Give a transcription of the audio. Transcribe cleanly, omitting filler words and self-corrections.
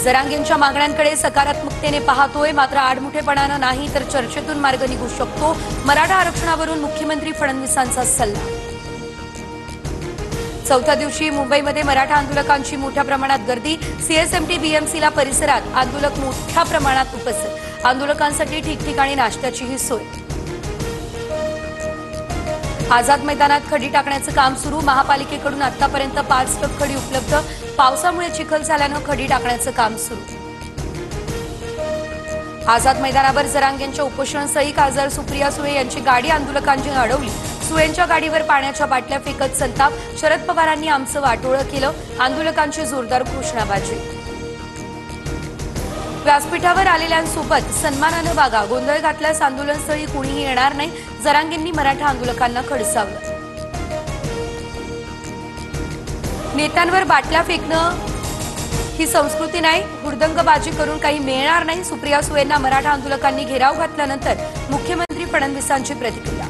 जरांगेंच्या मागण्यांकडे सकारात्मकतेने पाहतोय, मात्र आडमुठेपणानं नाही तर चर्चेतून मार्ग निघू शकतो. मराठा आरक्षणावरून मुख्यमंत्री फडणवीसांचा सल्ला. चौथ्या दिवशी मुंबईमध्ये मराठा आंदोलकांची मोठ्या प्रमाणात गर्दी. सीएसएमटी बीएमसीला परिसरात आंदोलक मोठ्या प्रमाणात उपस्थित. आंदोलकांसाठी ठिकठिकाणी नाश्त्याचीही सोय. आझाद मैदानात खडी टाकण्याचं काम सुरू. महापालिकेकडून आतापर्यंत 5 ट्रक खडी उपलब्ध. पावसामुळे चिखल झाल्यानं खडी टाकण्याचं काम सुरू. आझाद मैदानावर जरांगेंच्या उपोषणस्थळी खासदार सुप्रिया सुळे यांची गाडी आंदोलकांनी अडवली. सुळेंच्या गाडीवर पाण्याच्या बाटल्या फेकत संताप. शरद पवारांनी आमचं वाटोळं केलं. आंदोलकांची जोरदार घोषणाबाजी. व्यासपीठावर आलेल्यांसोबत सन्मानानं वागा. गोंधळ घातल्यास आंदोलनस्थळी कुणीही येणार नाही. जरांगेंनी मराठा आंदोलकांना खडसावलं. नेत्यांवर बाटल्या फेकणं ही संस्कृती नाही. हुडदंगबाजी करून काही मिळणार नाही. सुप्रिया सुळेंना मराठा आंदोलकांनी घेराव घातल्यानंतर मुख्यमंत्री फडणवीसांची प्रतिक्रिया.